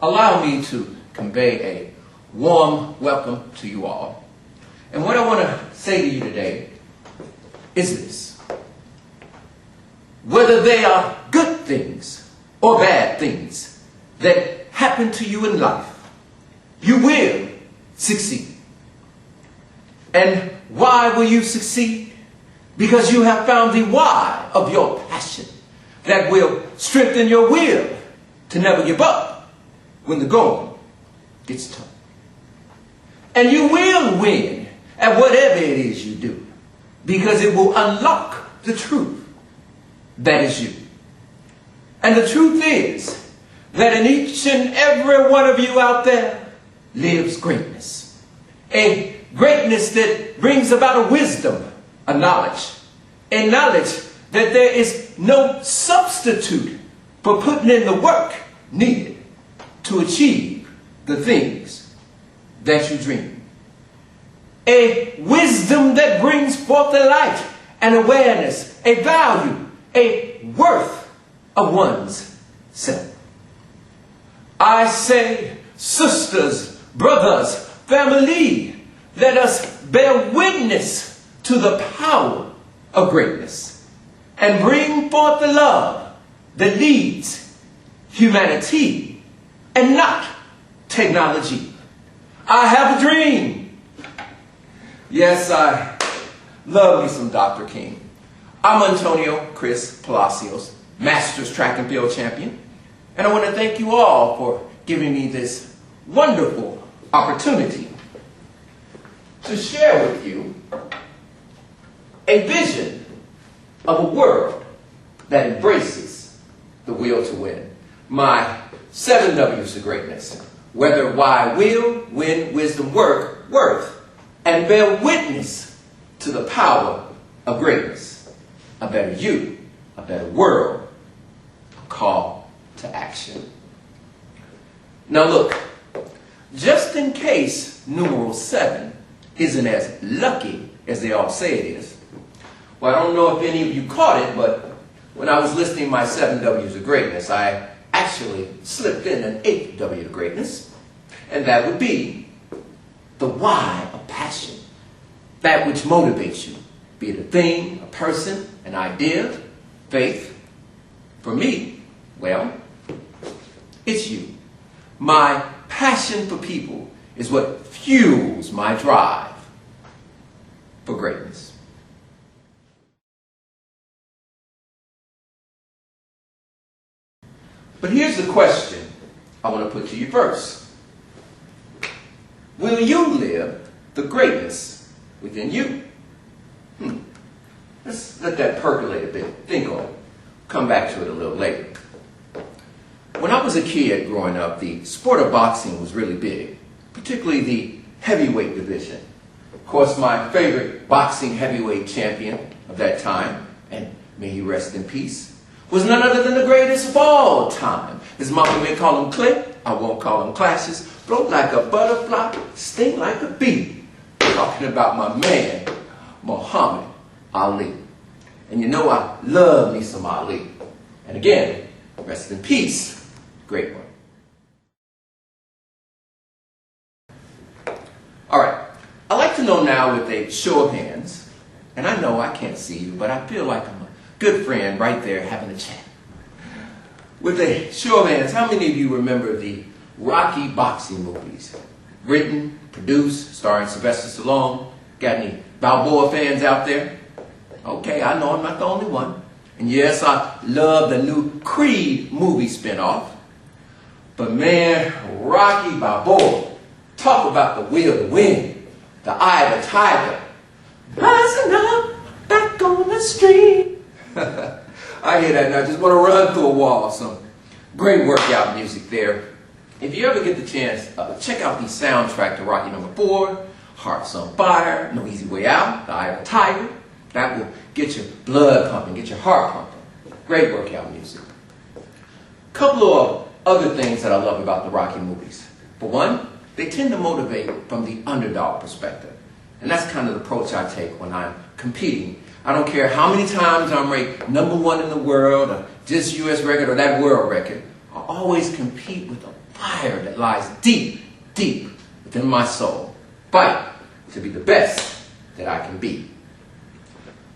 allow me to convey a warm welcome to you all. And what I want to say to you today is this. Whether they are good things or bad things that happen to you in life, you will succeed. And why will you succeed? Because you have found the why of your passion that will strengthen your will to never give up when the going gets tough. And you will win at whatever it is you do, because it will unlock the truth that is you. And the truth is that in each and every one of you out there lives greatness. A greatness that brings about a wisdom, a knowledge that there is no substitute for putting in the work needed to achieve the things that you dream. A wisdom that brings forth a light, an awareness, a value, a worth of one's self. I say, sisters, brothers, family, let us bear witness to the power of greatness and bring forth the love that leads humanity and not technology. I have a dream. Yes, I love me some Dr. King. I'm Antonio Chris Palacios, Masters Track and Field Champion, and I want to thank you all for giving me this wonderful opportunity to share with you a vision of a world that embraces the will to win. My 7 W's of greatness. Whether, why, will, win, wisdom, work, worth, and bear witness to the power of greatness. A better you, a better world, a call to action. Now look, just in case numeral 7 isn't as lucky as they all say it is. Well, I don't know if any of you caught it, but when I was listing my 7 W's of greatness, I actually slipped in an 8th W of greatness, and that would be the why of passion. That which motivates you, be it a thing, a person, an idea, faith. For me, well, it's you. My passion for people is what fuels my drive for greatness. But here's the question I want to put to you first. Will you live the greatness within you? Let's let that percolate a bit. Think on it. Come back to it a little later. When I was a kid growing up, the sport of boxing was really big, particularly the heavyweight division. Of course, my favorite boxing heavyweight champion of that time, and may he rest in peace, was none other than the greatest of all time. His mama may call him Click, I won't call him Clashes, float like a butterfly, sting like a bee. Talking about my man, Muhammad Ali. And you know I love me some Ali. And again, rest in peace, great one. All right, I'd like to know now with a show of hands, and I know I can't see you, but I feel like I'm a good friend right there having a chat. With a show of hands, how many of you remember the Rocky boxing movies? Written, produced, starring Sylvester Stallone. Got any Balboa fans out there? Okay, I know I'm not the only one. And yes, I love the new Creed movie spinoff. But man, Rocky Balboa, talk about the will to win, the eye of the tiger. Rising up, back on the street. I hear that and I just want to run through a wall. Some great workout music there. If you ever get the chance, check out the soundtrack to Rocky number 4, Hearts on Fire, No Easy Way Out, The Eye of the Tiger. That will get your blood pumping, get your heart pumping. Great workout music. A couple of other things that I love about the Rocky movies. For one, they tend to motivate from the underdog perspective. And that's kind of the approach I take when I'm competing. I don't care how many times I'm ranked number 1 in the world, or just U.S. record or that world record. I always compete with a fire that lies deep, deep within my soul. Fight to be the best that I can be.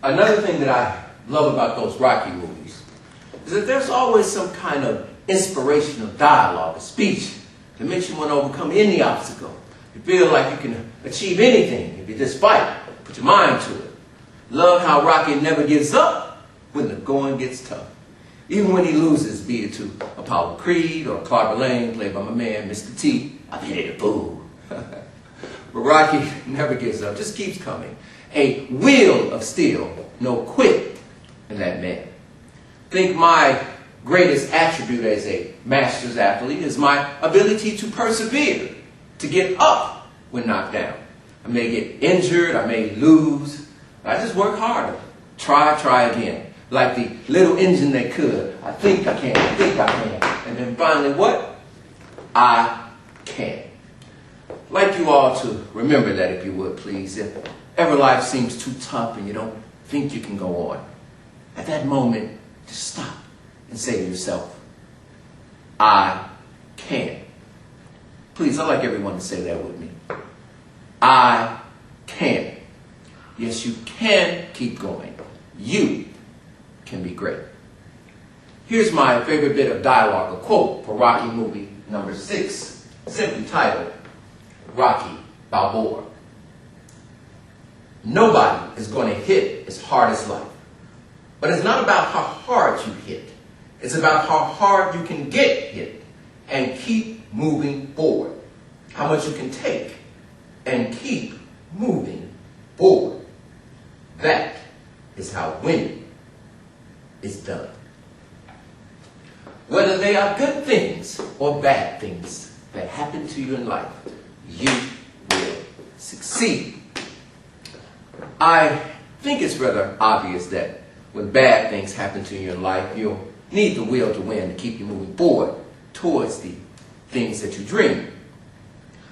Another thing that I love about those Rocky movies is that there's always some kind of inspirational dialogue, a speech that makes you want to overcome any obstacle. You feel like you can achieve anything if you just fight, put your mind to it. Love how Rocky never gives up when the going gets tough. Even when he loses, be it to Apollo Creed or Clark Lane, played by my man, Mr. T, I've hit it, boo. But Rocky never gives up, just keeps coming. A will of steel, no quit in that man. I think my greatest attribute as a master's athlete is my ability to persevere, to get up when knocked down. I may get injured, I may lose, but I just work harder. Try again. Like the little engine that could. I think I can, I think I can. And then finally what? I can. I'd like you all to remember that, if you would, please. If ever life seems too tough and you don't think you can go on, at that moment, just stop and say to yourself, I can. Please, I'd like everyone to say that with me. I can. Yes, you can keep going. You can be great. Here's my favorite bit of dialogue, a quote for Rocky movie number 6, simply titled, Rocky Balboa. Nobody is going to hit as hard as life. But it's not about how hard you hit. It's about how hard you can get hit and keep moving forward. How much you can take and keep moving forward. That is how winning is done. Whether they are good things or bad things that happen to you in life, you will succeed. I think it's rather obvious that when bad things happen to you in life, you'll need the will to win to keep you moving forward towards the things that you dream.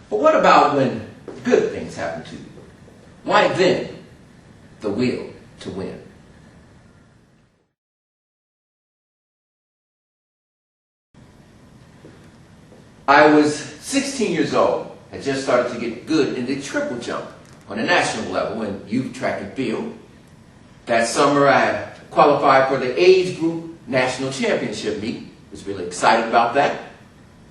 But what about when good things happen to you? Why then the will to win? I was 16 years old. I just started to get good in the triple jump on a national level in youth track and field. That summer I qualified for the age group national championship meet. Was really excited about that.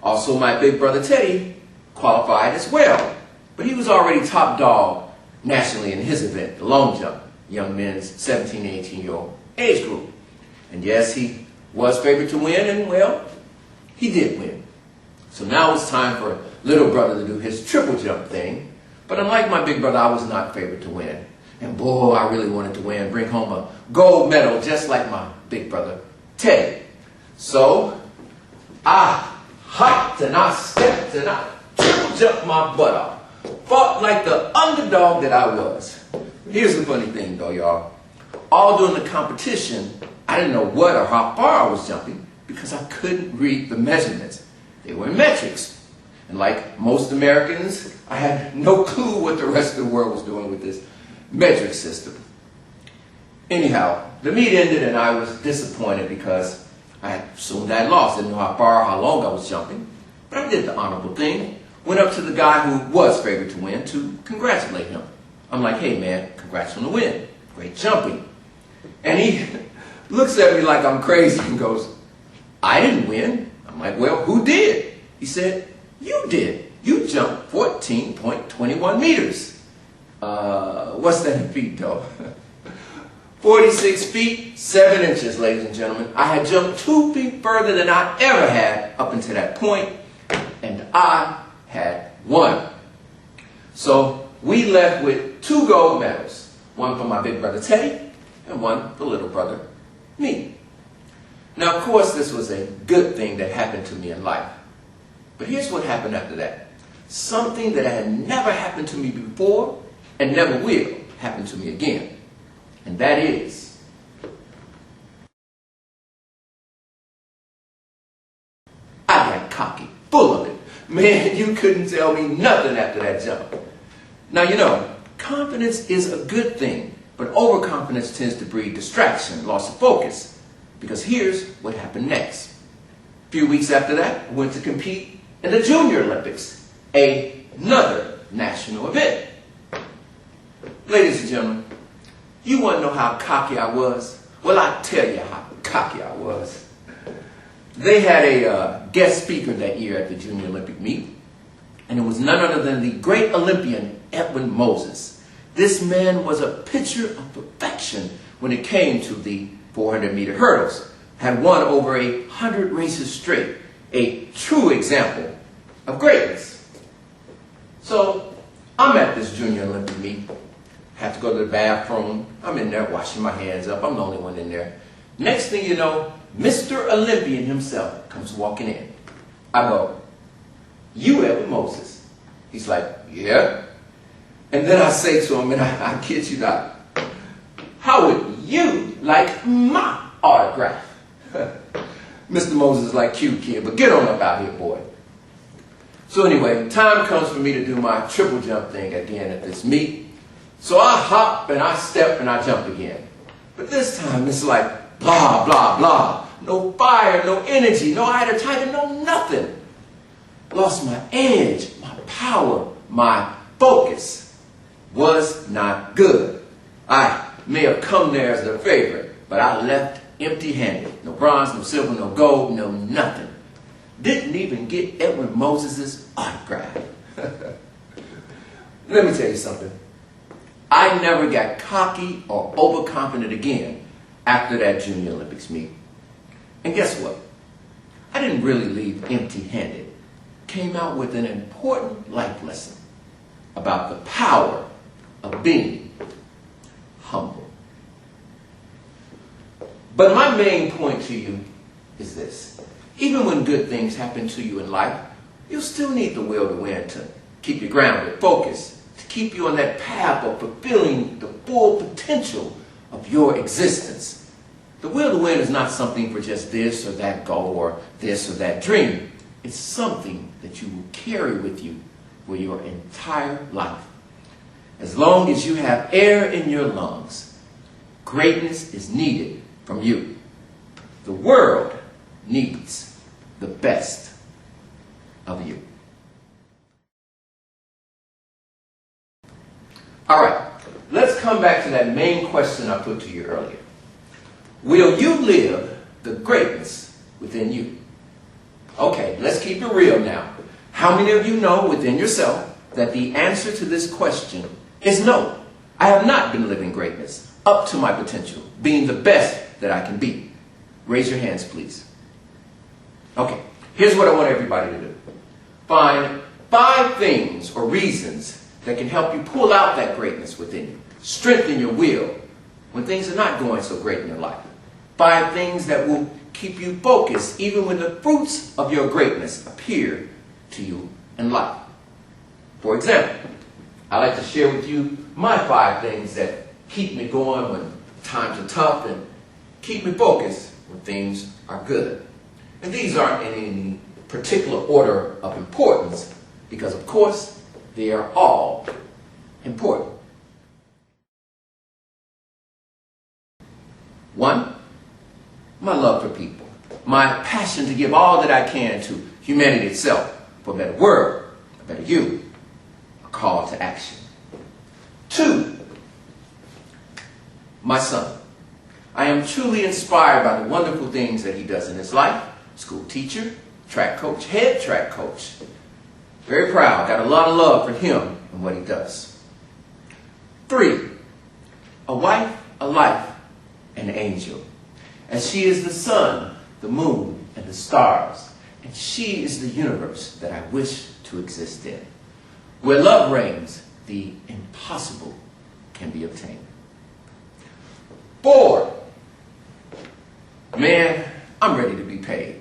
Also, my big brother Teddy qualified as well. But he was already top dog nationally in his event, the long jump, young men's 17 to 18-year-old age group. And yes, he was favored to win, and well, he did win. So now it's time for little brother to do his triple jump thing. But unlike my big brother, I was not favored to win. And boy, I really wanted to win, bring home a gold medal just like my big brother Teddy. So I hopped and I stepped and I triple jumped my butt off. Fought like the underdog that I was. Here's the funny thing though, y'all. All during the competition, I didn't know what or how far I was jumping because I couldn't read the measurements. They were in metrics. And like most Americans, I had no clue what the rest of the world was doing with this metric system. Anyhow, the meet ended and I was disappointed because I assumed I had lost. Didn't know how far or how long I was jumping. But I did the honorable thing. Went up to the guy who was favored to win to congratulate him. I'm like, hey man, congrats on the win. Great jumping. And he looks at me like I'm crazy and goes, I didn't win. I'm like, well, who did? He said, you did. You jumped 14.21 meters. What's that in feet though? 46 feet, 7 inches, ladies and gentlemen. I had jumped 2 feet further than I ever had up until that point, and I had won. So we left with 2 gold medals. One for my big brother Teddy, and one for little brother me. Now, of course, this was a good thing that happened to me in life. But here's what happened after that. Something that had never happened to me before and never will happen to me again. And that is, I got cocky, full of it. Man, you couldn't tell me nothing after that jump. Now, you know, confidence is a good thing, but overconfidence tends to breed distraction, loss of focus. Because here's what happened next. A few weeks after that, I went to compete And the Junior Olympics, another national event. Ladies and gentlemen, you want to know how cocky I was? Well, I'll tell you how cocky I was. They had a guest speaker that year at the Junior Olympic meet, and it was none other than the great Olympian Edwin Moses. This man was a picture of perfection when it came to the 400-meter hurdles. Had won over 100 races straight, a true example of greatness. So I'm at this Junior Olympic meet. Have to go to the bathroom. I'm in there washing my hands up. I'm the only one in there. Next thing you know, Mr. Olympian himself comes walking in. I go, "You Edwin Moses?" He's like, "Yeah." And then I say to him, and I kid you not, "How would you like my autograph?" Mr. Moses is like, "Cute kid, but get on up out here, boy." So anyway, time comes for me to do my triple jump thing again at this meet. So I hop and I step and I jump again. But this time it's like blah, blah, blah. No fire, no energy, no height, no nothing. Lost my edge, my power, my focus was not good. I may have come there as the favorite, but I left empty-handed. No bronze, no silver, no gold, no nothing. Didn't even get Edwin Moses' autograph. Let me tell you something. I never got cocky or overconfident again after that Junior Olympics meet. And guess what? I didn't really leave empty-handed. Came out with an important life lesson about the power of being humble. But my main point to you is this. Even when good things happen to you in life, you'll still need the will to win to keep you grounded, focused, to keep you on that path of fulfilling the full potential of your existence. The will to win is not something for just this or that goal or this or that dream. It's something that you will carry with you for your entire life. As long as you have air in your lungs, greatness is needed from you. The world needs the best of you. All right, let's come back to that main question I put to you earlier. Will you live the greatness within you? Okay, let's keep it real now. How many of you know within yourself that the answer to this question is no? I have not been living greatness up to my potential, being the best that I can be. Raise your hands, please. Okay, here's what I want everybody to do. Find 5 things or reasons that can help you pull out that greatness within you. Strengthen your will when things are not going so great in your life. 5 things that will keep you focused even when the fruits of your greatness appear to you in life. For example, I like to share with you my 5 things that keep me going when times are tough and keep me focused when things are good. And these aren't in any particular order of importance because, of course, they are all important. 1, my love for people. My passion to give all that I can to humanity itself for a better world, a better you, a call to action. 2, my son. I am truly inspired by the wonderful things that he does in his life. School teacher, track coach, head track coach. Very proud, got a lot of love for him and what he does. 3, a wife, a life, an angel. As she is the sun, the moon, and the stars, and she is the universe that I wish to exist in. Where love reigns, the impossible can be obtained. 4, man, I'm ready to be paid.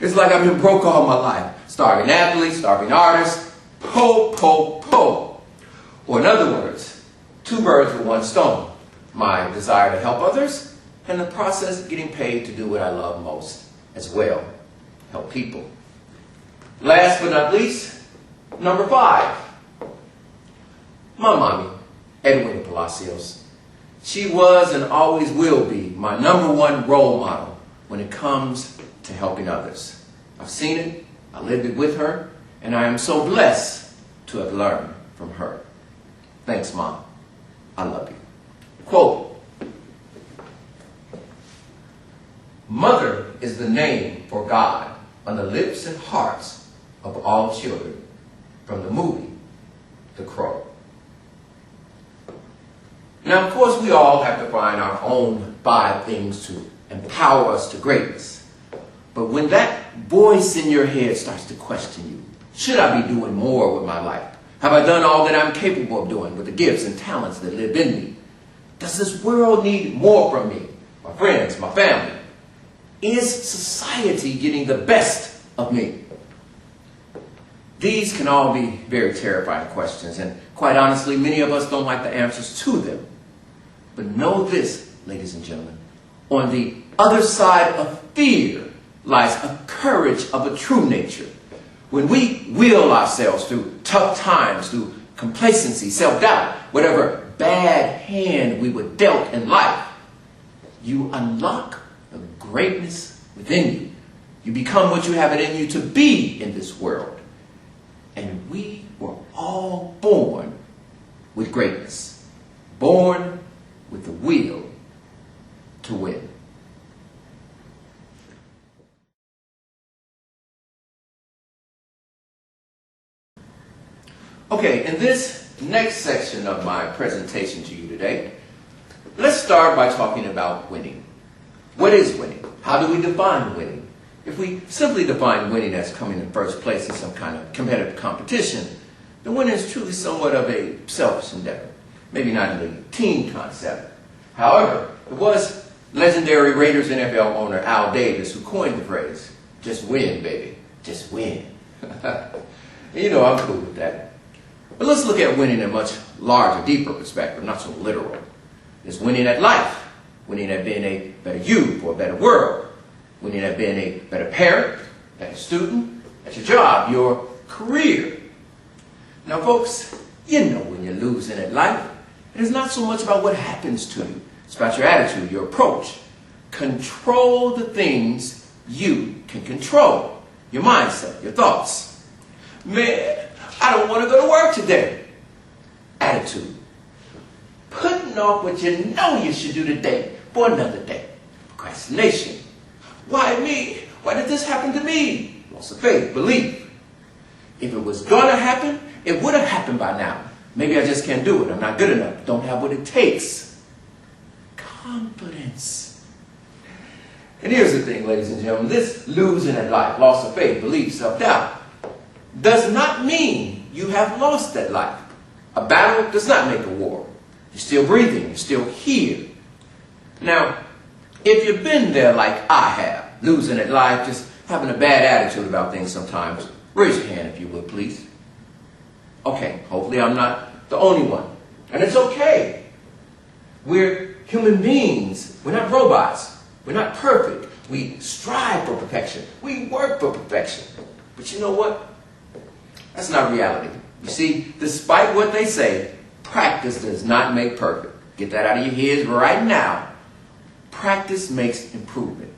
It's like I've been broke all my life. Starving athlete, starving artist, po. Or in other words, 2 birds with 1 stone. My desire to help others and the process of getting paid to do what I love most as well, help people. Last but not least, number 5, my mommy, Edwina Palacios. She was and always will be my number 1 role model when it comes to helping others. I've seen it, I lived it with her, and I am so blessed to have learned from her. Thanks, Mom. I love you. Quote, "Mother is the name for God on the lips and hearts of all children," from the movie The Crow. Now, of course, we all have to find our own 5 things to empower us to greatness. But when that voice in your head starts to question you, should I be doing more with my life? Have I done all that I'm capable of doing with the gifts and talents that live in me? Does this world need more from me, my friends, my family? Is society getting the best of me? These can all be very terrifying questions, and quite honestly, many of us don't like the answers to them. But know this, ladies and gentlemen, on the other side of fear lies a courage of a true nature. When we will ourselves through tough times, through complacency, self-doubt, whatever bad hand we were dealt in life, you unlock the greatness within you. You become what you have it in you to be in this world. And we were all born with greatness, born with the will to win. Okay, in this next section of my presentation to you today, let's start by talking about winning. What is winning? How do we define winning? If we simply define winning as coming in first place in some kind of competitive competition, then winning is truly somewhat of a selfish endeavor. Maybe not in the team concept. However, it was legendary Raiders NFL owner Al Davis who coined the phrase, "Just win, baby. Just win." You know, I'm cool with that. But let's look at winning in a much larger, deeper perspective, not so literal. It's winning at life, winning at being a better you for a better world, winning at being a better parent, better student, at your job, your career. Now, folks, you know when you're losing at life. It is not so much about what happens to you. It's about your attitude, your approach. Control the things you can control. Your mindset, your thoughts. Man, I don't want to go to work today. Attitude. Putting off what you know you should do today for another day. Procrastination. Why me? Why did this happen to me? Loss of faith, belief. If it was going to happen, it would have happened by now. Maybe I just can't do it. I'm not good enough. Don't have what it takes. Confidence. And here's the thing, ladies and gentlemen. This losing at life, loss of faith, belief, self-doubt, does not mean you have lost that life. A battle does not make a war. You're still breathing. You're still here. Now, if you've been there like I have, losing at life, just having a bad attitude about things sometimes, raise your hand if you would, please. Okay, hopefully I'm not the only one. And it's okay. We're human beings. We're not robots. We're not perfect. We strive for perfection. We work for perfection. But you know what? That's not reality. You see, despite what they say, practice does not make perfect. Get that out of your heads right now. Practice makes improvement.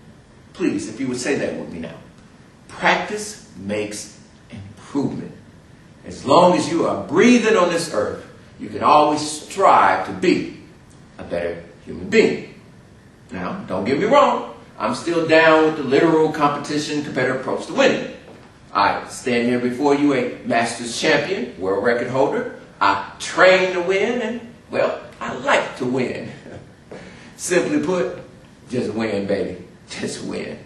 Please, if you would say that with me now. Practice makes improvement. As long as you are breathing on this earth, you can always strive to be a better human being. Now, don't get me wrong. I'm still down with the literal competition, competitive approach to winning. I stand here before you a Masters champion, world record holder. I train to win, and, well, I like to win. Simply put, just win, baby. Just win.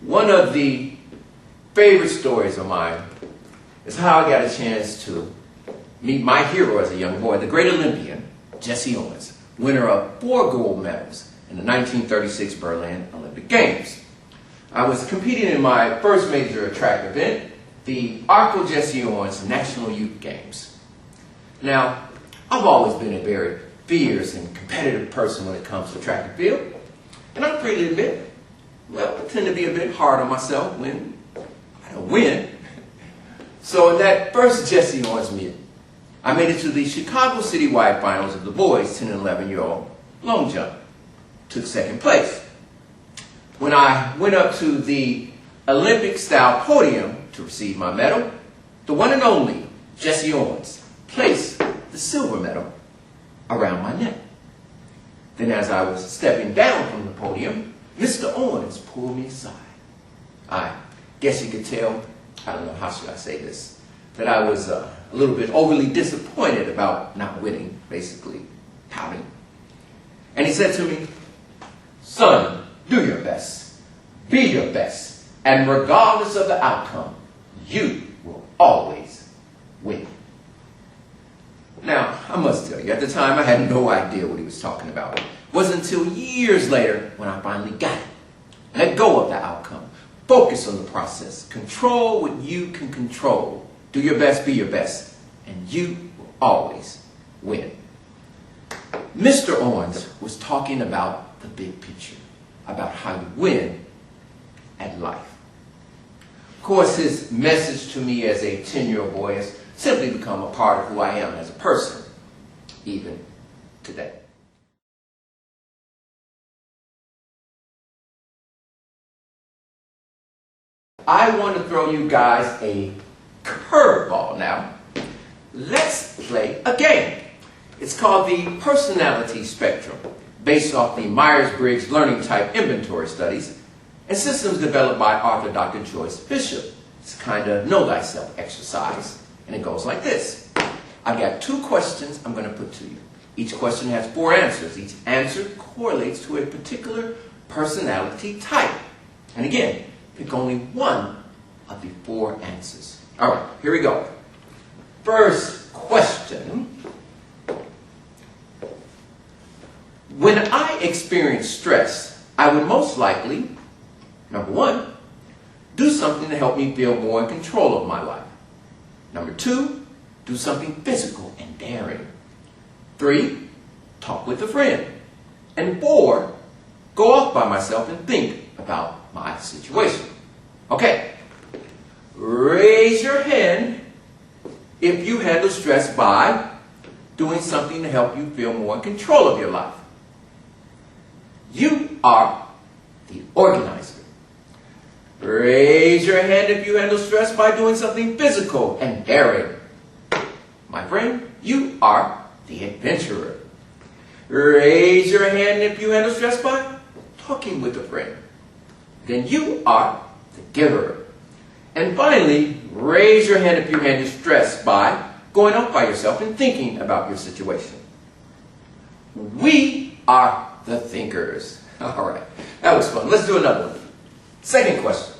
One of the favorite stories of mine is how I got a chance to meet my hero as a young boy, the great Olympian, Jesse Owens, winner of 4 gold medals in the 1936 Berlin Olympic Games. I was competing in my first major track event, the Arco Jesse Owens National Youth Games. Now, I've always been a very fierce and competitive person when it comes to track and field. And I freely admit, well, I tend to be a bit hard on myself when I don't win. So in that first Jesse Owens meet, I made it to the Chicago citywide finals of the boys 10 and 11-year-old long jump. Took second place. when I went up to the Olympic-style podium to receive my medal, the one and only Jesse Owens placed the silver medal around my neck. Then as I was stepping down from the podium, Mr. Owens pulled me aside. I guess you could tell, I don't know, how should I say this, that I was a little bit overly disappointed about not winning, basically pouting. And he said to me, "Son, do your best, be your best, and regardless of the outcome, you will always win." Now, I must tell you, at the time I had no idea what he was talking about. It wasn't until years later when I finally got it. Let go of the outcome. Focus on the process. Control what you can control. Do your best, be your best, and you will always win. Mr. Owens was talking about the big picture, about how you win at life. Of course, his message to me as a 10-year-old boy has simply become a part of who I am as a person, even today. I want to throw you guys a curveball now. Let's play a game. It's called the Personality Spectrum, based off the Myers-Briggs Learning Type Inventory Studies and systems developed by Author Dr. Joyce Bishop. It's a kind of know thyself exercise, and it goes like this. I've got 2 questions I'm going to put to you. Each question has 4 answers. Each answer correlates to a particular personality type. And again, pick only one of the 4 answers. All right, here we go. First question. When I experience stress, I would most likely, number 1, do something to help me feel more in control of my life. Number 2, do something physical and daring. 3, talk with a friend. And 4, go off by myself and think about my situation. Okay, raise your hand if you handle stress by doing something to help you feel more in control of your life. You are the organizer. Raise your hand if you handle stress by doing something physical and daring. My friend, you are the adventurer. Raise your hand if you handle stress by talking with a friend. Then you are the giver. And finally, raise your hand if you handle stress by going off by yourself and thinking about your situation. We are the thinkers. All right, that was fun. Let's do another one. Second question.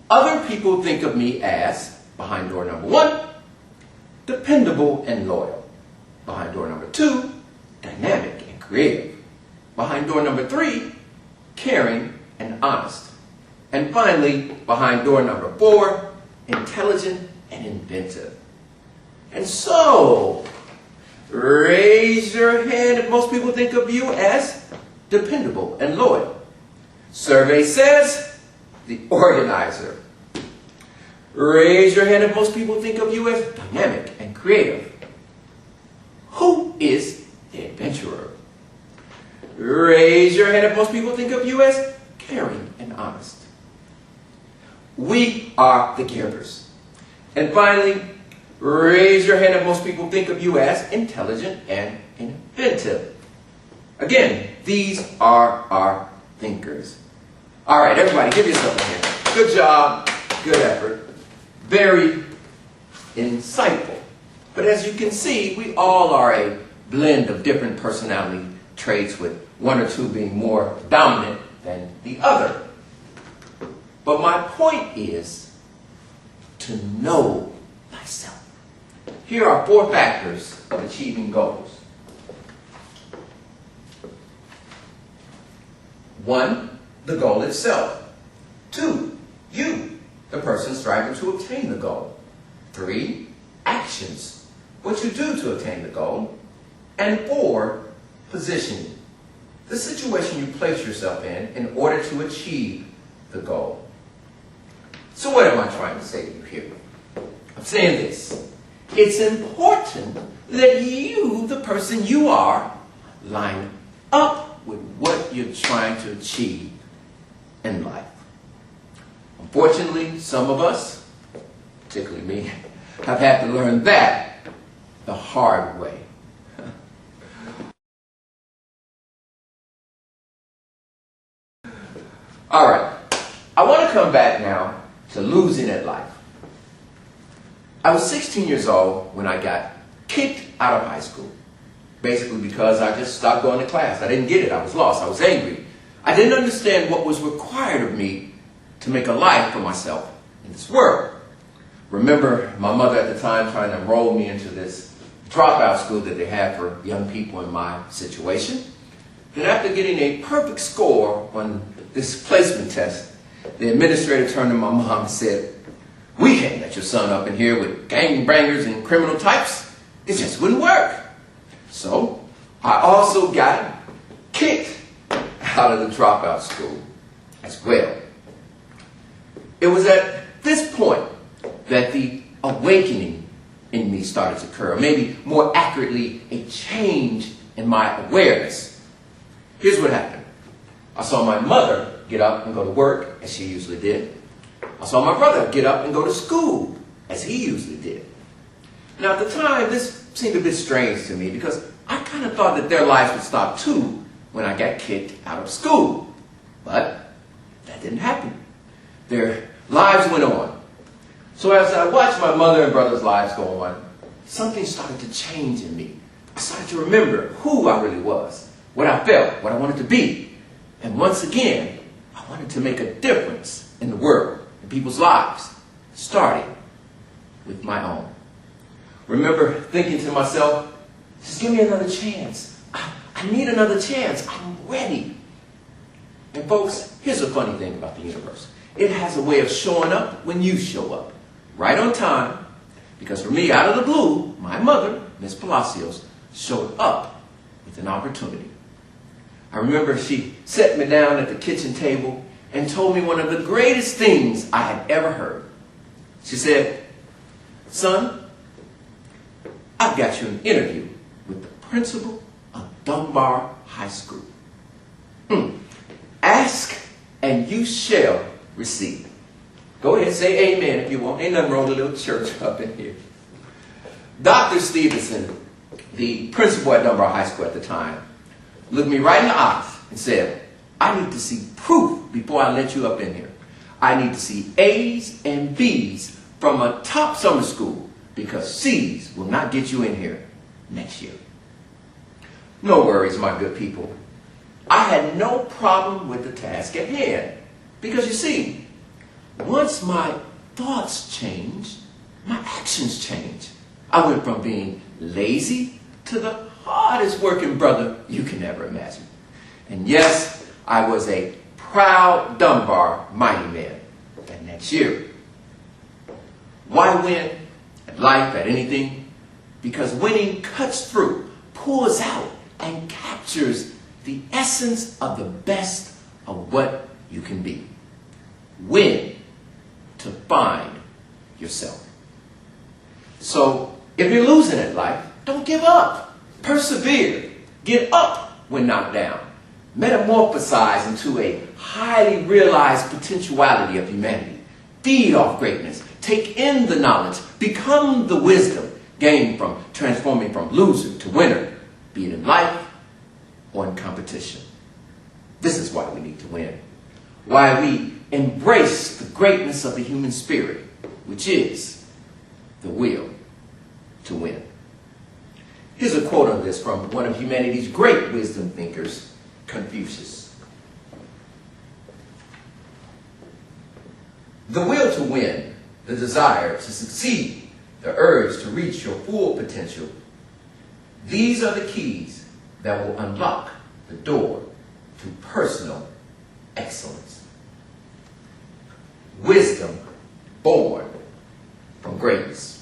Other people think of me as, behind door number 1, dependable and loyal. Behind door number 2, dynamic and creative. Behind door number 3, caring and honest. And finally, behind door number 4, intelligent and inventive. And so, raise your hand if most people think of you as dependable and loyal. Survey says, the organizer. Raise your hand if most people think of you as dynamic and creative. Who is the adventurer? Raise your hand if most people think of you as caring and honest. We are the givers. And finally, raise your hand if most people think of you as intelligent and inventive. Again, these are our thinkers. All right, everybody, give yourself a hand. Good job. Good effort. Very insightful. But as you can see, we all are a blend of different personality traits, with 1 or 2 being more dominant than the other. But my point is to know thyself. Here are 4 factors of achieving goals. 1, the goal itself. 2, you, the person striving to obtain the goal. 3, actions, what you do to attain the goal. And 4, positioning, the situation you place yourself in order to achieve the goal. So what am I trying to say to you here? I'm saying this. It's important that you, the person you are, line up with what what you're trying to achieve in life. Unfortunately, some of us, particularly me, have had to learn that the hard way. All right, I want to come back now to losing at life. I was 16 years old when I got kicked out of high school, basically because I just stopped going to class. I didn't get it. I was lost. I was angry. I didn't understand what was required of me to make a life for myself in this world. Remember my mother at the time trying to enroll me into this dropout school that they had for young people in my situation. Then after getting a perfect score on this placement test, the administrator turned to my mom and said, "We can't let your son up in here with gangbangers and criminal types. It just wouldn't work." So I also got kicked out of the dropout school as well. It was at this point that the awakening in me started to occur, or maybe more accurately, a change in my awareness. Here's what happened. I saw my mother get up and go to work, as she usually did. I saw my brother get up and go to school, as he usually did. Now, at the time, this seemed a bit strange to me because I kind of thought that their lives would stop too when I got kicked out of school. But that didn't happen. Their lives went on. So as I watched my mother and brother's lives go on, something started to change in me. I started to remember who I really was, what I felt, what I wanted to be. And once again, I wanted to make a difference in the world, in people's lives, starting with my own. Remember thinking to myself, just give me another chance. I need another chance. I'm ready. And folks, here's a funny thing about the universe. It has a way of showing up when you show up, right on time. Because for me, out of the blue, my mother, Miss Palacios, showed up with an opportunity. I remember she set me down at the kitchen table and told me one of the greatest things I had ever heard. She said, "Son, I've got you an interview with the principal of Dunbar High School. Ask and you shall receive." Go ahead, say amen if you want. Ain't nothing wrong with a little church up in here. Dr. Stevenson, the principal at Dunbar High School at the time, looked me right in the eyes and said, "I need to see proof before I let you up in here. I need to see A's and B's from a top summer school because C's will not get you in here next year." No worries, my good people. I had no problem with the task at hand because you see, once my thoughts changed, my actions changed. I went from being lazy to the hardest working brother you can ever imagine. And yes, I was a proud Dunbar mighty man that next year. Why win at life, at anything? Because winning cuts through, pulls out, and captures the essence of the best of what you can be. Win to find yourself. So if you're losing at life, don't give up. Persevere. Get up when knocked down. Metamorphosize into a highly realized potentiality of humanity. Feed off greatness. Take in the knowledge. Become the wisdom gained from transforming from loser to winner, be it in life or in competition. This is why we need to win. Why we embrace the greatness of the human spirit, which is the will to win. Here's a quote on this from one of humanity's great wisdom thinkers, Confucius. "The will to win, the desire to succeed, the urge to reach your full potential, these are the keys that will unlock the door to personal excellence." Wisdom born from greatness.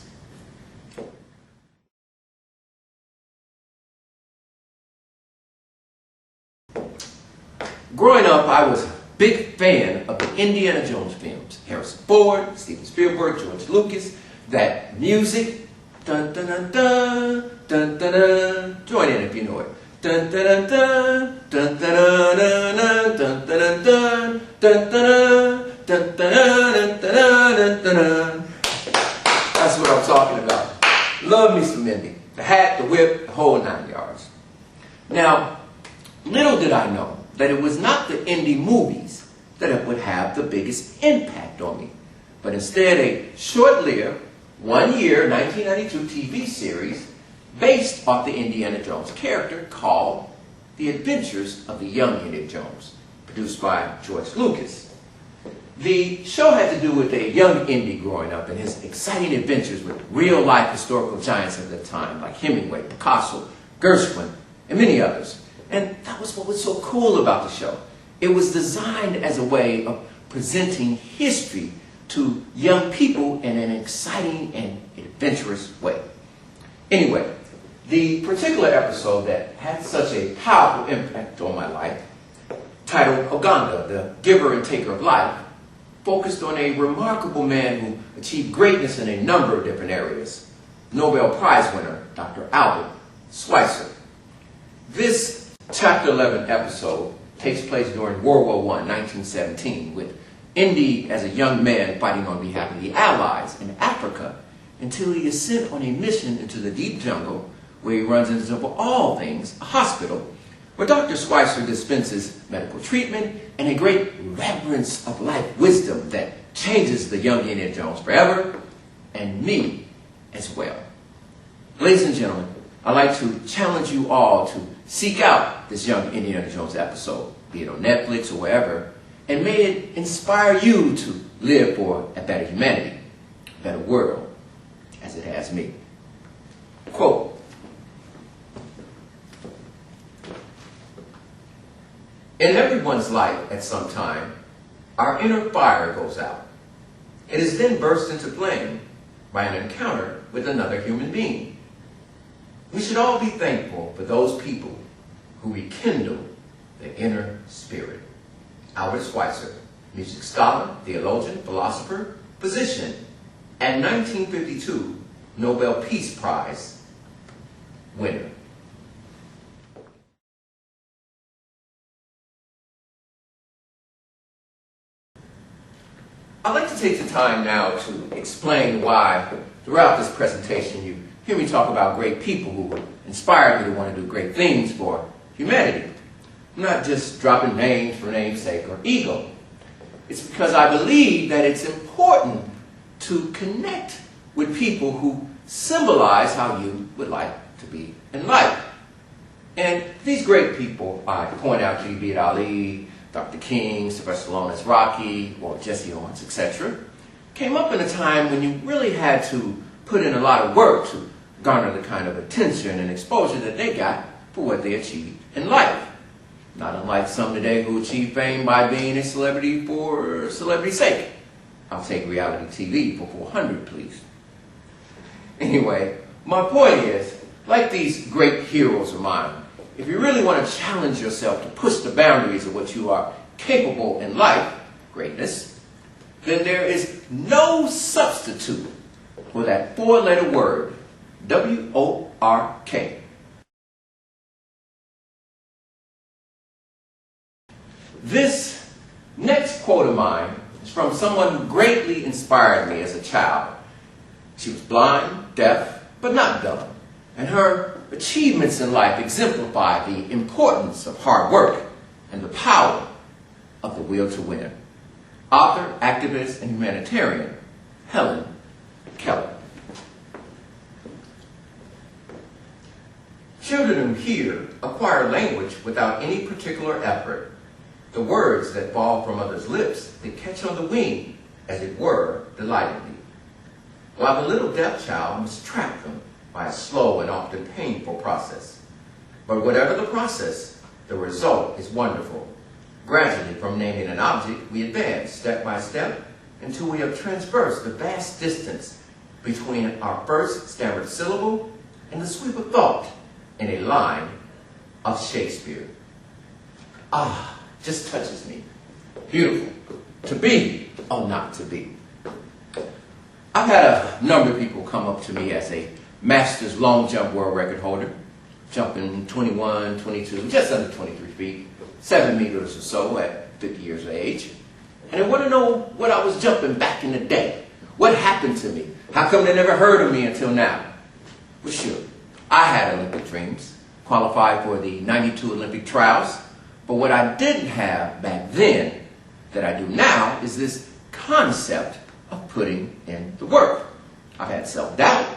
Growing up, I was a big fan of the Indiana Jones films. Harrison Ford, Steven Spielberg, George Lucas. That music, dun dun dun dun dun dun dun. Join in if you know it. Dun dun dun dun dun dun dun. Dun, dun, dun, dun, dun, dun, dun, dun, dun. That's what I'm talking about. Love me some Indy. The hat, the whip, the whole 9 yards. Now, little did I know that it was not the indie movies that would have the biggest impact on me, but instead a short-lived, 1-year, 1992 TV series based off the Indiana Jones character called The Adventures of the Young Indiana Jones, produced by George Lucas. The show had to do with a young Indy growing up and his exciting adventures with real-life historical giants of the time, like Hemingway, Picasso, Gershwin, and many others. And that was what was so cool about the show. It was designed as a way of presenting history to young people in an exciting and adventurous way. Anyway, the particular episode that had such a powerful impact on my life, titled Oganda, the Giver and Taker of Life, focused on a remarkable man who achieved greatness in a number of different areas. Nobel Prize winner, Dr. Albert Schweitzer. This Chapter 11 episode takes place during World War I, 1917, with Indy as a young man fighting on behalf of the Allies in Africa until he is sent on a mission into the deep jungle where he runs into, of all things, a hospital where Dr. Schweitzer dispenses medical treatment and a great reverence of life wisdom that changes the young Indiana Jones forever, and me as well. Ladies and gentlemen, I'd like to challenge you all to seek out this young Indiana Jones episode, be it on Netflix or wherever, and may it inspire you to live for a better humanity, a better world, as it has me. Quote, "In everyone's life at some time, our inner fire goes out. It is then burst into flame by an encounter with another human being. We should all be thankful for those people who rekindle the inner spirit." Albert Schweitzer, music scholar, theologian, philosopher, physician, and 1952 Nobel Peace Prize winner. I'd like to take the time now to explain why throughout this presentation you hear me talk about great people who inspired me to want to do great things for humanity. I'm not just dropping names for namesake or ego. It's because I believe that it's important to connect with people who symbolize how you would like to be in life. And these great people, I point out to you, be it Ali, Dr. King, Sylvester Stallone as Rocky, or Jesse Owens, etc., came up in a time when you really had to put in a lot of work to garner the kind of attention and exposure that they got for what they achieved in life. Not unlike some today who achieve fame by being a celebrity for celebrity's sake. I'll take reality TV for 400, please. Anyway, my point is, like these great heroes of mine, if you really want to challenge yourself to push the boundaries of what you are capable in life, greatness, then there is no substitute for that 4-letter word, W-O-R-K. This next quote of mine is from someone who greatly inspired me as a child. She was blind, deaf, but not dumb, and her achievements in life exemplify the importance of hard work and the power of the will to win. Author, activist, and humanitarian, Helen Keller. Children who hear acquire language without any particular effort. The words that fall from others' lips, they catch on the wing, as it were, delightedly. While the little deaf child must track them by a slow and often painful process. But whatever the process, the result is wonderful. Gradually, from naming an object, we advance step by step until we have traversed the vast distance between our first standard syllable and the sweep of thought in a line of Shakespeare. Ah, just touches me. Beautiful. To be or not to be. I've had a number of people come up to me as a Masters long jump world record holder, jumping 21, 22, just under 23 feet, 7 meters or so at 50 years of age. And they want to know what I was jumping back in the day. What happened to me? How come they never heard of me until now? Well, sure, I had Olympic dreams, qualified for the '92 Olympic trials. But what I didn't have back then that I do now is this concept of putting in the work. I've had self-doubt.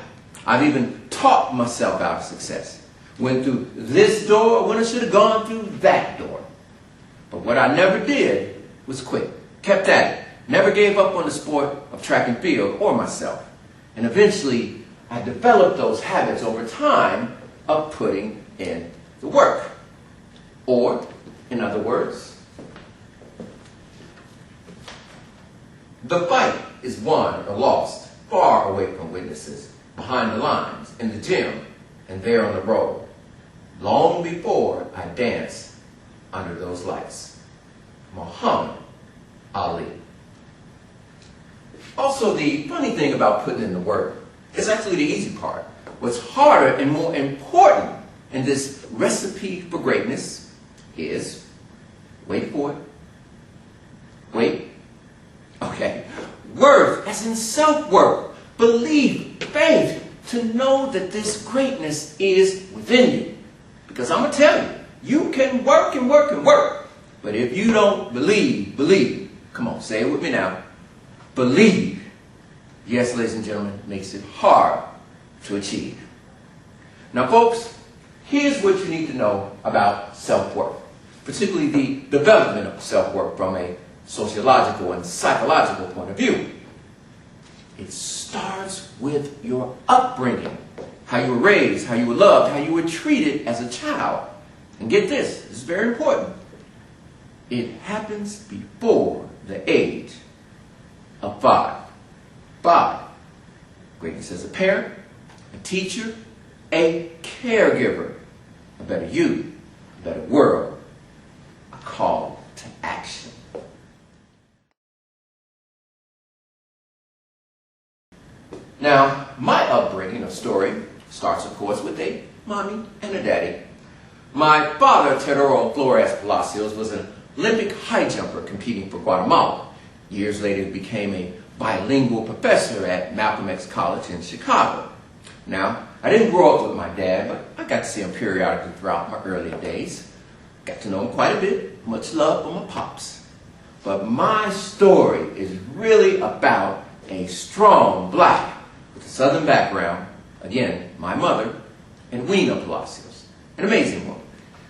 I've even talked myself out of success. Went through this door when I should have gone through that door. But what I never did was quit. Kept at it. Never gave up on the sport of track and field or myself. And eventually, I developed those habits over time of putting in the work. Or, in other words, the fight is won or lost far away from witnesses, behind the lines, in the gym, and there on the road, long before I dance under those lights. Muhammad Ali. Also, the funny thing about putting in the work is actually the easy part. What's harder and more important in this recipe for greatness is, wait for it, wait, okay, worth, as in self-worth, belief, faith, to know that this greatness is within you. Because I'm going to tell you, you can work and work and work, but if you don't believe, come on, say it with me now, believe, yes, ladies and gentlemen, makes it hard to achieve. Now, folks, here's what you need to know about self-worth, particularly the development of self-worth from a sociological and psychological point of view. It starts with your upbringing, how you were raised, how you were loved, how you were treated as a child. And get this, this is very important. It happens before the age of 5. 5. Greatness as a parent, a teacher, a caregiver, a better you, a better world, a call to action. Now, my upbringing or story starts, of course, with a mommy and a daddy. My father, Teodoro Flores Palacios, was an Olympic high jumper competing for Guatemala. Years later, he became a bilingual professor at Malcolm X College in Chicago. Now, I didn't grow up with my dad, but I got to see him periodically throughout my early days. Got to know him quite a bit. Much love from my pops. But my story is really about a strong black with a southern background, again, my mother, and Weena Palacios, an amazing woman.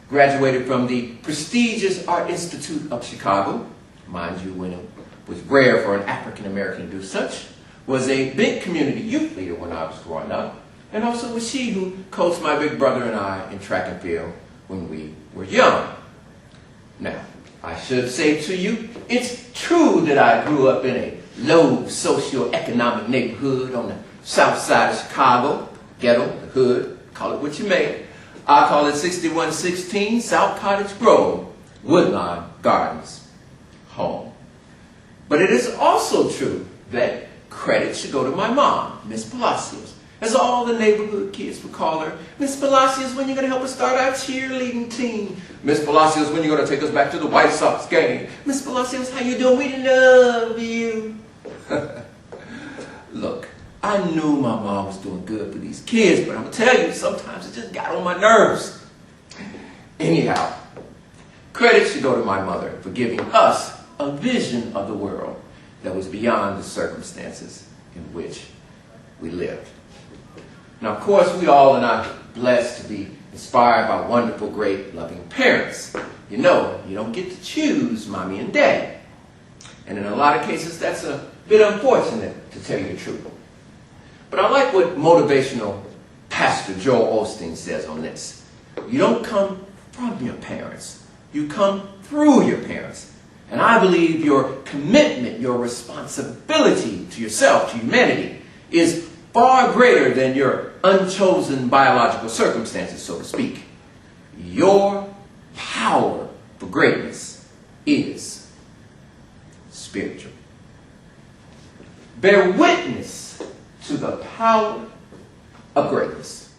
Graduated from the prestigious Art Institute of Chicago, mind you, when it was rare for an African American to do such, was a big community youth leader when I was growing up, and also was she who coached my big brother and I in track and field when we were young. Now, I should say to you, it's true that I grew up in a low socioeconomic neighborhood on the south side of Chicago, ghetto, the hood, call it what you may. I call it 6116 South Cottage Grove, Woodlawn Gardens, home. But it is also true that credit should go to my mom, Miss Palacios. As all the neighborhood kids would call her, Miss Palacios, when you going to help us start our cheerleading team? Miss Palacios, when you going to take us back to the White Sox game? Miss Palacios, how you doing? We love you. Look, I knew my mom was doing good for these kids, but I'm going to tell you, sometimes it just got on my nerves. Anyhow, credit should go to my mother for giving us a vision of the world that was beyond the circumstances in which we lived. Now, of course, we all are not blessed to be inspired by wonderful, great, loving parents. You know, you don't get to choose mommy and daddy. And in a lot of cases, that's a bit unfortunate, to tell you the truth. But I like what motivational Pastor Joel Osteen says on this. You don't come from your parents. You come through your parents. And I believe your commitment, your responsibility to yourself, to humanity, is far greater than your unchosen biological circumstances, so to speak. Your power for greatness is spiritual. Bear witness to the power of greatness.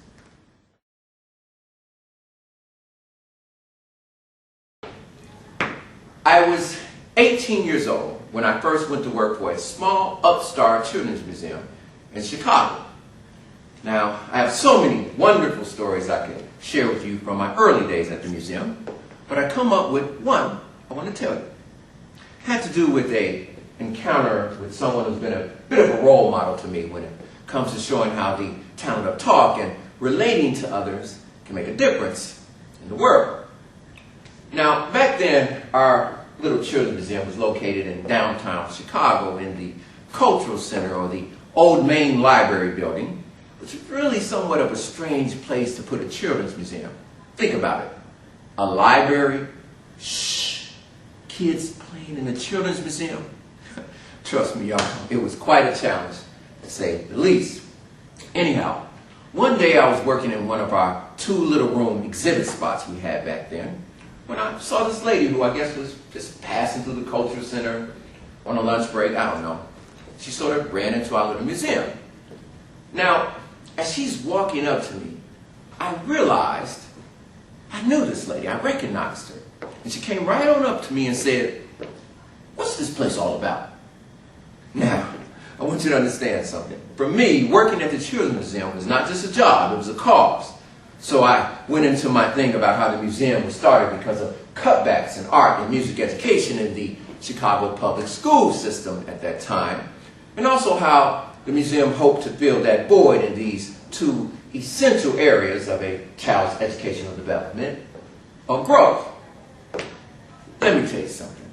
I was 18 years old when I first went to work for a small upstart children's museum in Chicago. Now, I have so many wonderful stories I could share with you from my early days at the museum, but I come up with one I want to tell you. It had to do with an encounter with someone who's been a bit of a role model to me when it comes to showing how the talent of talk and relating to others can make a difference in the world. Now, back then, our little children's museum was located in downtown Chicago in the Cultural Center, or the old main library building, which is really somewhat of a strange place to put a children's museum. Think about it. A library, shh, kids playing in a children's museum. Trust me, y'all, it was quite a challenge, to say the least. Anyhow, one day I was working in one of our 2 little room exhibit spots we had back then, when I saw this lady who I guess was just passing through the Cultural Center on a lunch break, I don't know. She sort of ran into our little museum. Now, as she's walking up to me, I realized I knew this lady. I recognized her. And she came right on up to me and said, "What's this place all about?" Now, I want you to understand something. For me, working at the Children's Museum was not just a job, it was a cause. So I went into my thing about how the museum was started because of cutbacks in art and music education in the Chicago public school system at that time, and also how the museum hoped to fill that void in these 2 essential areas of a child's educational development or growth. Let me tell you something.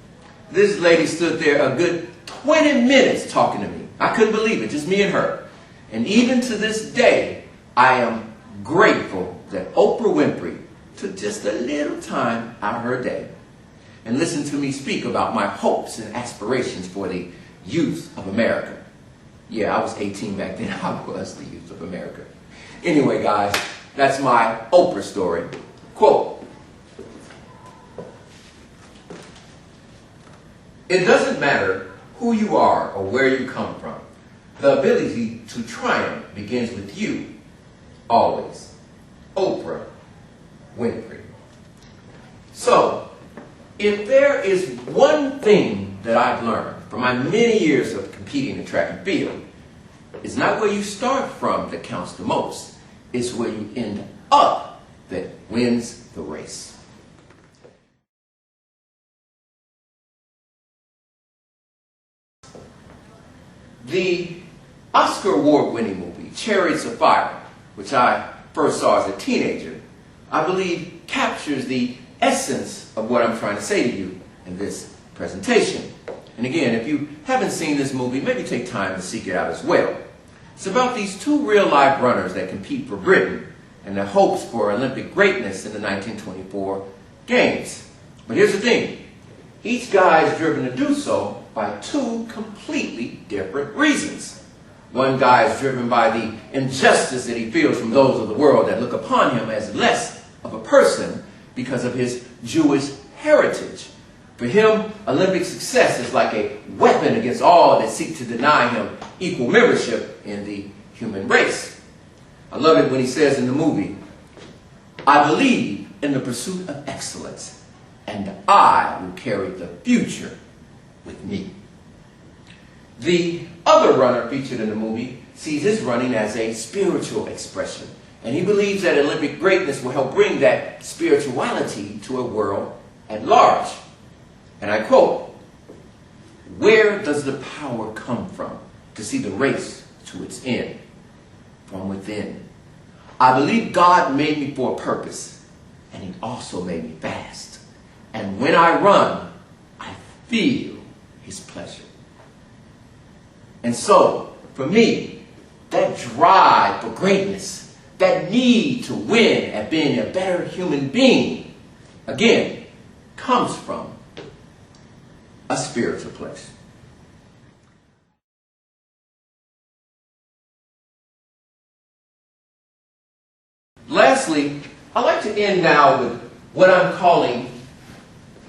This lady stood there a good 20 minutes talking to me. I couldn't believe it, just me and her. And even to this day, I am grateful that Oprah Winfrey took just a little time out of her day and listened to me speak about my hopes and aspirations for the youth of America. Yeah, I was 18 back then. I was the youth of America. Anyway, guys, that's my Oprah story. Quote, "It doesn't matter who you are or where you come from. The ability to triumph begins with you, always." Oprah Winfrey. So, if there is one thing that I've learned from my many years of competing in track and field, it's not where you start from that counts the most. It's where you end up that wins the race. The Oscar award-winning movie, Chariots of Fire, which I first saw as a teenager, I believe captures the essence of what I'm trying to say to you in this presentation. And again, if you haven't seen this movie, maybe take time to seek it out as well. It's about these 2 real-life runners that compete for Britain and their hopes for Olympic greatness in the 1924 Games. But here's the thing. Each guy is driven to do so by 2 completely different reasons. One guy is driven by the injustice that he feels from those of the world that look upon him as less of a person because of his Jewish heritage. For him, Olympic success is like a weapon against all that seek to deny him equal membership in the human race. I love it when he says in the movie, "I believe in the pursuit of excellence, and I will carry the future with me." The other runner featured in the movie sees his running as a spiritual expression, and he believes that Olympic greatness will help bring that spirituality to a world at large. And I quote, "Where does the power come from to see the race to its end? From within. I believe God made me for a purpose, and He also made me fast. And when I run, I feel His pleasure." And so, for me, that drive for greatness, that need to win at being a better human being, again, comes from a spiritual place. Lastly, I'd like to end now with what I'm calling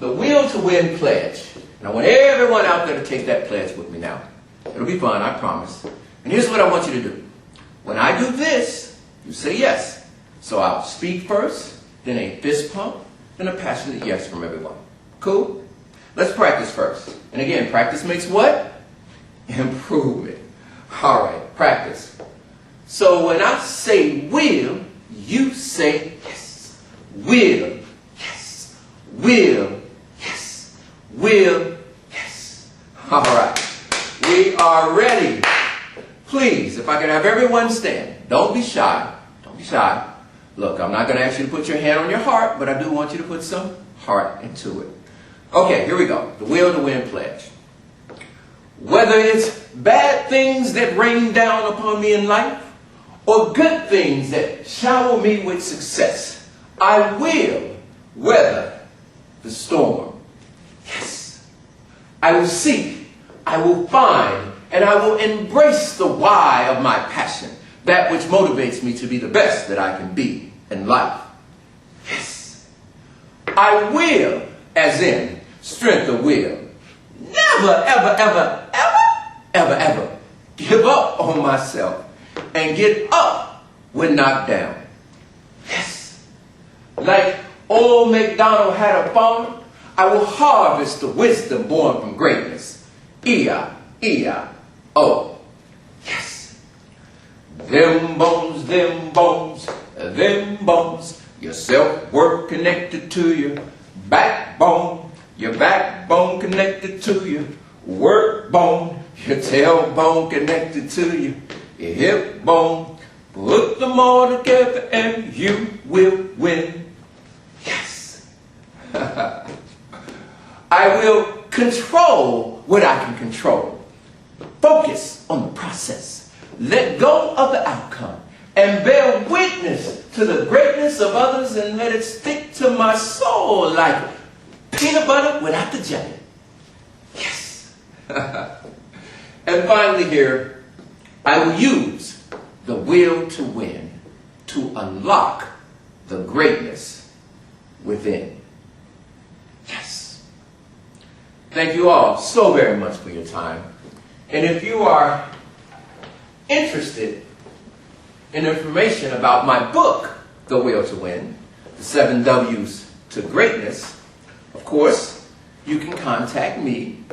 the Will to Win Pledge. And I want everyone out there to take that pledge with me now. It'll be fun, I promise. And here's what I want you to do. When I do this, you say yes. So I'll speak first, then a fist pump, then a passionate yes from everyone. Cool? Let's practice first. And again, practice makes what? Improvement. All right, practice. So when I say will, you say yes. Will, yes. Will, yes. Will, yes. All right. We are ready. Please, if I could have everyone stand. Don't be shy. Don't be shy. Look, I'm not going to ask you to put your hand on your heart, but I do want you to put some heart into it. Okay, here we go. The Will to Win pledge. Whether it's bad things that rain down upon me in life or good things that shower me with success, I will weather the storm. Yes. I will seek, I will find, and I will embrace the why of my passion, that which motivates me to be the best that I can be in life. Yes. I will, as in strength of will, never, ever, ever, ever, ever, ever give up on myself and get up when knocked down. Yes. Like old MacDonald had a farm, I will harvest the wisdom born from greatness. E-I-E-I-O. Yes. Them bones, them bones, them bones. Your self-worth connected to your backbone. Your backbone connected to your work bone. Your tailbone connected to your hip bone. Put them all together and you will win. Yes. I will control what I can control. Focus on the process. Let go of the outcome. And bear witness to the greatness of others and let it stick to my soul like peanut butter without the jelly. Yes. And finally here, I will use the will to win to unlock the greatness within. Yes. Thank you all so very much for your time. And if you are interested in information about my book, The Will to Win, The 7 W's to Greatness, of course, you can contact me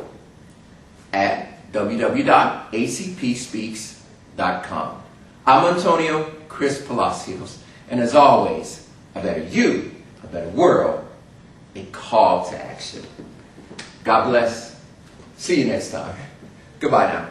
at www.acpspeaks.com. I'm Antonio Chris Palacios, and as always, a better you, a better world, a call to action. God bless. See you next time. Goodbye now.